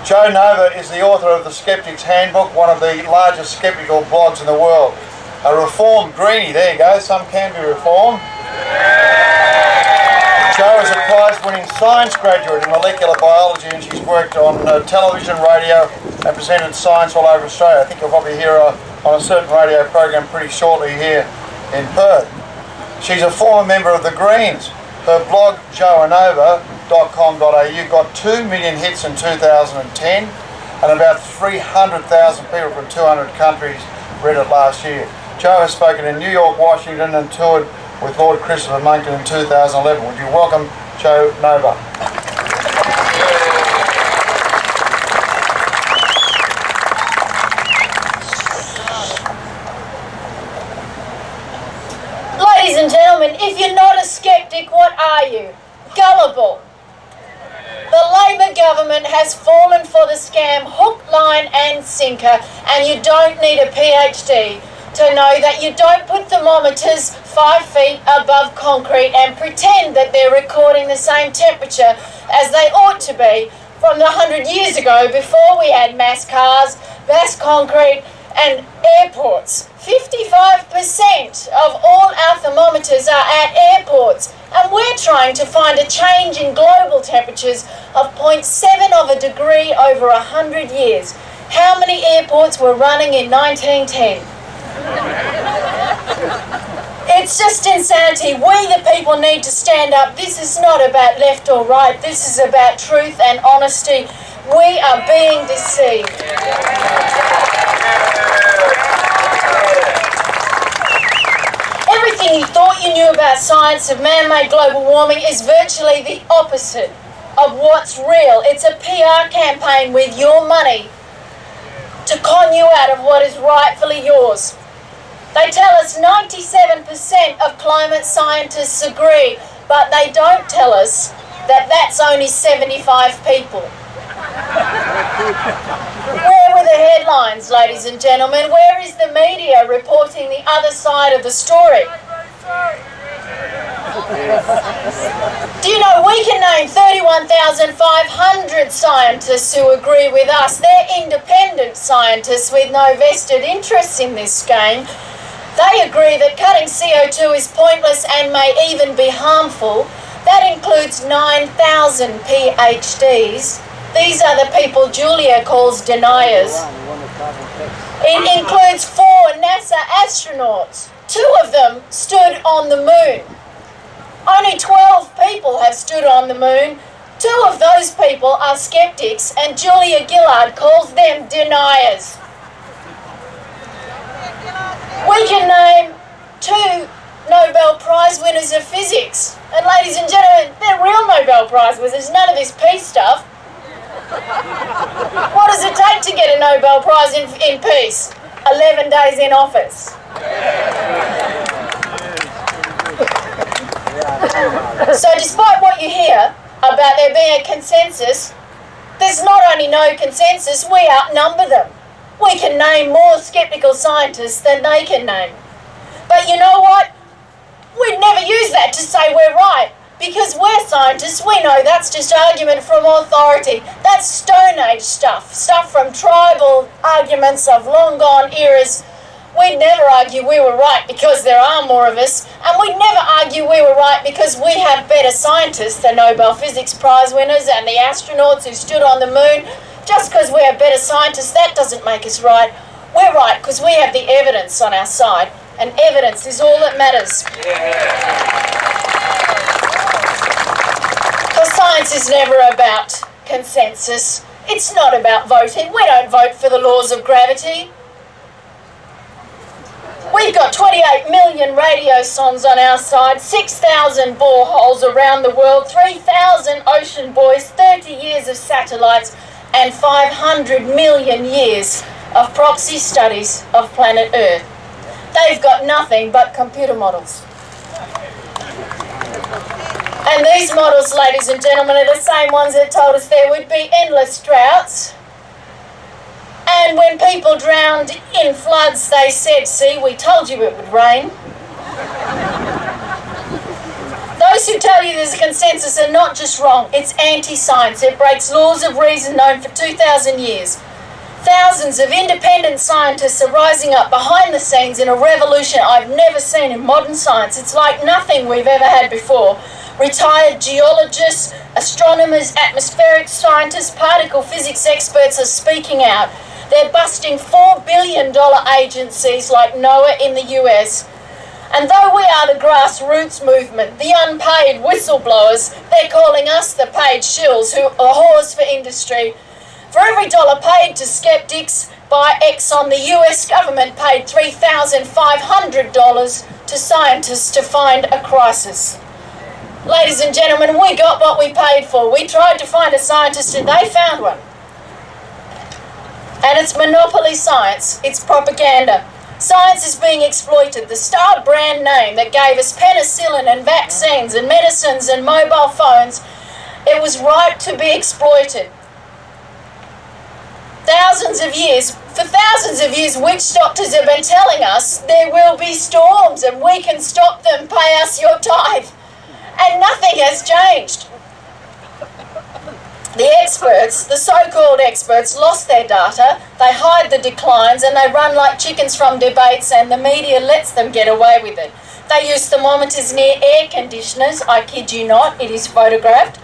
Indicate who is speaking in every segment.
Speaker 1: Joe Nova is the author of The Skeptic's Handbook, one of the largest skeptical blogs in the world. A reformed greenie, there you go, some can be reformed. Joe is a prize-winning science graduate in molecular biology, and she's worked on television, radio and presented science all over Australia. I think you'll probably hear her on a certain radio program pretty shortly here in Perth. She's a former member of the Greens. Her blog, joanova.com.au, got 2 million hits in 2010 and about 300,000 people from 200 countries read it last year. Joe has spoken in New York, Washington and toured with Lord Christopher Monckton in 2011. Would you welcome Joe Nova?
Speaker 2: Ladies and gentlemen, if you're not a skeptic, what are you? Gullible. The Labor government has fallen for the scam hook, line and sinker, and you don't need a PhD to know that you don't put thermometers 5 feet above concrete and pretend that they're recording the same temperature as they ought to be from the 100 years ago before we had mass cars, mass concrete and airports. 55% of all our thermometers are at airports, and we're trying to find a change in global temperatures of 0.7 of a degree over 100 years. How many airports were running in 1910? It's just insanity. We the people need to stand up. This is not about left or right. This is about truth and honesty. We are being deceived. Everything you thought you knew about science of man-made global warming is virtually the opposite of what's real. It's a PR campaign with your money to con you out of what is rightfully yours. They tell us 97% of climate scientists agree, but they don't tell us that that's only 75 people. Where were the headlines, ladies and gentlemen? Where is the media reporting the other side of the story? Do you know we can name 31,500 scientists who agree with us? They're independent scientists with no vested interests in this game. They agree that cutting CO2 is pointless and may even be harmful. That includes 9,000 PhDs. These are the people Julia calls deniers. It includes 4 NASA astronauts. 2 of them stood on the moon. Only 12 people have stood on the moon. 2 of those people are skeptics, and Julia Gillard calls them deniers. We can name 2 Nobel Prize winners of physics. And ladies and gentlemen, they're real Nobel Prize winners, none of this peace stuff. What does it take to get a Nobel Prize in peace? 11 days in office. So despite what you hear about there being a consensus, there's not only no consensus, we outnumber them. We can name more skeptical scientists than they can name. But you know what? We'd never use that to say we're right, because we're scientists. We know that's just argument from authority. That's Stone Age stuff from tribal arguments of long gone eras. We'd never argue we were right because there are more of us, and we'd never argue we were right because we have better scientists than Nobel Physics Prize winners and the astronauts who stood on the moon. Just because we have better scientists, that doesn't make us right. We're right because we have the evidence on our side, and evidence is all that matters. Because science is never about consensus. It's not about voting. We don't vote for the laws of gravity. We've got 28 million radio songs on our side, 6,000 boreholes around the world, 3,000 ocean buoys, 30 years of satellites, and 500 million years of proxy studies of planet Earth. They've got nothing but computer models. And these models, ladies and gentlemen, are the same ones that told us there would be endless droughts. And when people drowned in floods, they said, see, we told you it would rain. Those who tell you there's a consensus are not just wrong, it's anti-science. It breaks laws of reason known for 2,000 years. Thousands of independent scientists are rising up behind the scenes in a revolution I've never seen in modern science. It's like nothing we've ever had before. Retired geologists, astronomers, atmospheric scientists, particle physics experts are speaking out. They're busting $4 billion agencies like NOAA in the US. And though we are the grassroots movement, the unpaid whistleblowers, they're calling us the paid shills who are whores for industry. For every dollar paid to skeptics by Exxon, the US government paid $3,500 to scientists to find a crisis. Ladies and gentlemen, we got what we paid for. We tried to find a scientist and they found one. And it's monopoly science, it's propaganda. Science is being exploited. The Star brand name that gave us penicillin and vaccines and medicines and mobile phones, it was ripe to be exploited. For thousands of years, witch doctors have been telling us there will be storms and we can stop them, pay us your tithe. And nothing has changed. The experts, the so-called experts, lost their data, they hide the declines and they run like chickens from debates and the media lets them get away with it. They use thermometers near air conditioners, I kid you not, it is photographed.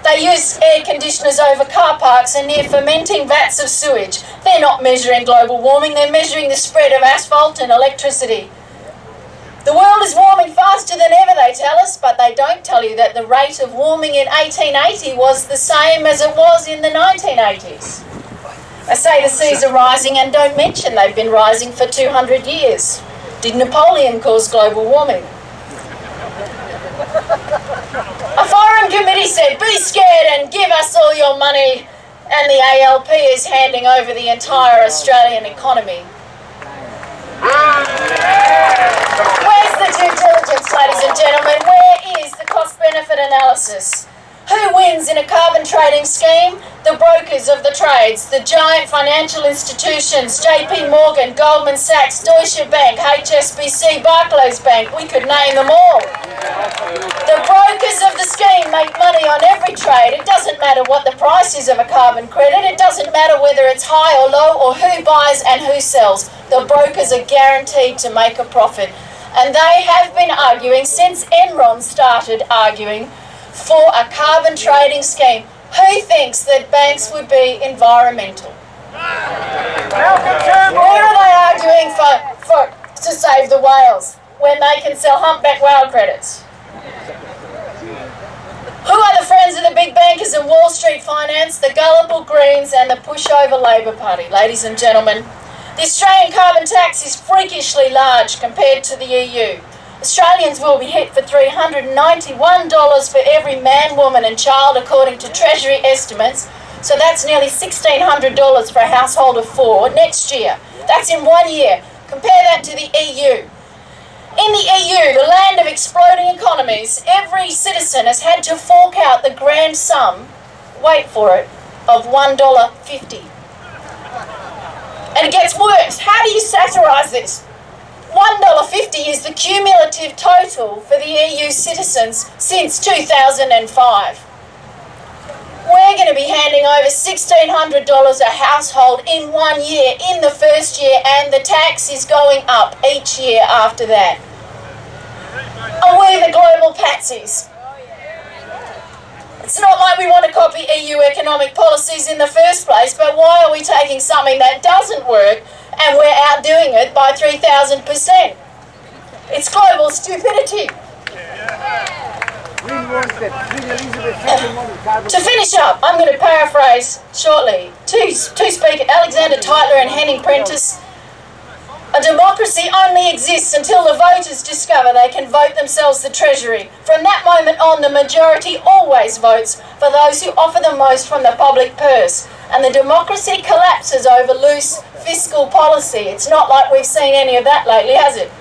Speaker 2: They use air conditioners over car parks and near fermenting vats of sewage. They're not measuring global warming, they're measuring the spread of asphalt and electricity. The world is warming faster than ever, they tell us, but they don't tell you that the rate of warming in 1880 was the same as it was in the 1980s. They say the seas are rising and don't mention they've been rising for 200 years. Did Napoleon cause global warming? A foreign committee said, be scared and give us all your money, and the ALP is handing over the entire Australian economy. Where's the due diligence, ladies and gentlemen? Where is the cost-benefit analysis? Who wins in a carbon trading scheme? The brokers of the trades, the giant financial institutions, JP Morgan, Goldman Sachs, Deutsche Bank, HSBC, Barclays Bank, we could name them all. The brokers of the scheme make money on every trade. It doesn't matter what the price is of a carbon credit. It doesn't matter whether it's high or low or who buys and who sells. The brokers are guaranteed to make a profit. And they have been arguing since Enron started arguing for a carbon trading scheme. Who thinks that banks would be environmental? What are they arguing for to save the whales when they can sell humpback whale credits? Who are the friends of the big bankers and Wall Street finance, the gullible Greens and the pushover Labor Party? Ladies and gentlemen, the Australian carbon tax is freakishly large compared to the EU. Australians will be hit for $391 for every man, woman and child according to Treasury estimates. So that's nearly $1,600 for a household of 4 next year. That's in 1 year. Compare that to the EU. In the EU, the land of exploding economies, every citizen has had to fork out the grand sum, wait for it, of $1.50. And it gets worse. How do you satirise this? $1.50 is the cumulative total for the EU citizens since 2005. We're going to be handing over $1,600 a household in 1 year, in the first year, and the tax is going up each year after that. Are we the global patsies? It's not like we want to copy EU economic policies in the first place, but why are we taking something that doesn't work and we're outdoing it by 3,000%? It's global stupidity. To finish up, I'm going to paraphrase shortly. Two speakers, Alexander Tytler and Henning Prentice. A democracy only exists until the voters discover they can vote themselves the treasury. From that moment on, the majority always votes for those who offer the most from the public purse. And the democracy collapses over loose fiscal policy. It's not like we've seen any of that lately, has it?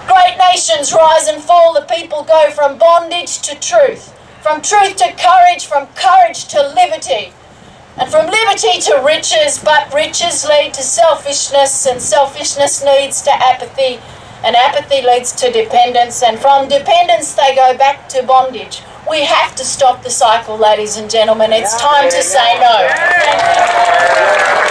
Speaker 2: Great nations rise and fall. The people go from bondage to truth, from truth to courage, from courage to liberty, and from liberty to riches. But riches lead to selfishness, and selfishness leads to apathy, and apathy leads to dependence, and from dependence they go back to bondage. We have to stop the cycle, ladies and gentlemen. It's time to say no. Thank you.